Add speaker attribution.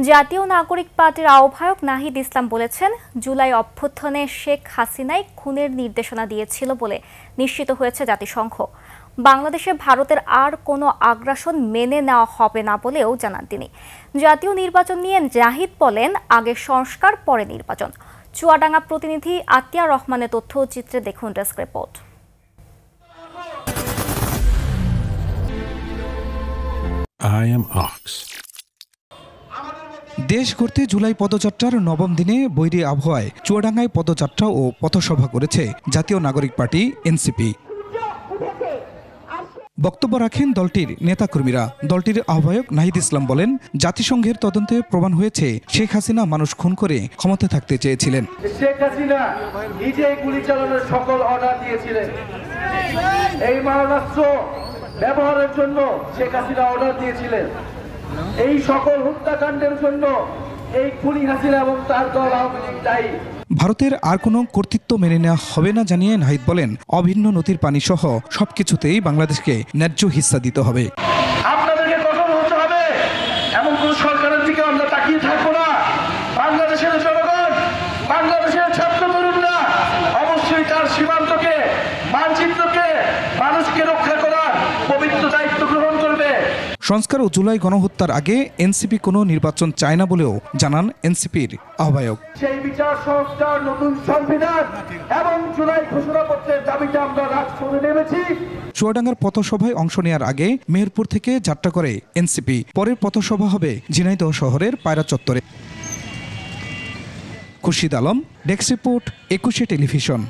Speaker 1: জাতীয় নাগরিক পার্টির আহ্বায়ক নাহিদ ইসলাম বলেছেন, জুলাই অভ্যুত্থানে শেখ হাসিনাই খুনের নির্দেশনা দিয়েছিল বলে নিশ্চিত হয়েছে জাতিসংঘ। বাংলাদেশে ভারতের আর কোনো আগ্রাসন মেনে নেওয়া হবে না বলেও জানান তিনি। জাতীয় নির্বাচন নিয়ে নাহিদ বলেন, আগে সংস্কার পরে নির্বাচন। চুয়াডাঙ্গা প্রতিনিধি আতিয়া রহমানের তথ্যচিত্রে দেখুন desk report.
Speaker 2: I am Ox.
Speaker 3: দেশ ঘুরতে জুলাই পদযাত্রার নবম দিনে বৈরী আবহাওয়ায় চুয়াডাঙ্গায় পদযাত্রা ও পথসভা করেছে জাতীয় নাগরিক পার্টি এনসিপি। বক্তব্য রাখেন দলটির নেতাকর্মীরা। দলটির আহ্বায়ক নাহিদ ইসলাম বলেন, জাতিসংঘের তদন্তে প্রমাণ হয়েছে শেখ হাসিনা মানুষ খুন করে ক্ষমতা থাকতে চেয়েছিলেন।
Speaker 4: শেখ হাসিনা নিজেই গুলি চালানোর সকল অর্ডার দিয়েছিলেন। এই মারণাস্ত্র ব্যবহারের জন্য শেখ হাসিনা অর্ডার দিয়েছিলেন। এই সকল হত্যাকাণ্ডের জন্য এই খুনি হাসিনা এবং তার দল আওয়ামী লীগ দায়ী।
Speaker 3: ভারতের আর কোনো কর্তৃত্ব মেনে নেওয়া হবে না জানিয়ে নাহিদ বলেন, অভিন্ন নদীর পানি সহ সবকিছুতেই বাংলাদেশকে ন্যায্য হিস্সা দিতে হবে।
Speaker 4: আপনাদেরকে কঠোর হতে হবে। এমন কোন সরকারের দিকে আমরা তাকিয়ে থাকবো না। বাংলাদেশের জনগণ, বাংলাদেশের ছাত্র তরুণরা অবশ্যই তার সীমান্তকে, মানচিত্রকে, মানুষকে রক্ষা করার পবিত্র দায়িত্ব গ্রহণ করবে।
Speaker 3: সংস্কার ও জুলাই গণহত্যার আগে এনসিপি কোনো নির্বাচন চায় না বলেও জানান এনসিপির আহ্বায়ক।
Speaker 4: সেই বিচার সংস্কার, নতুন সংবিধান এবং জুলাই ঘোষণাপত্রের দাবিতে আমরা রাজপথে নেমেছি।
Speaker 3: চুয়াডাঙ্গার পথসভায় অংশ নেওয়ার আগে মেহেরপুর থেকে যাত্রা করে এনসিপি। পরের পথসভা হবে ঝিনাইদহ শহরের পায়রা চত্বরে। Khurshid Alam, desk report, 21 television.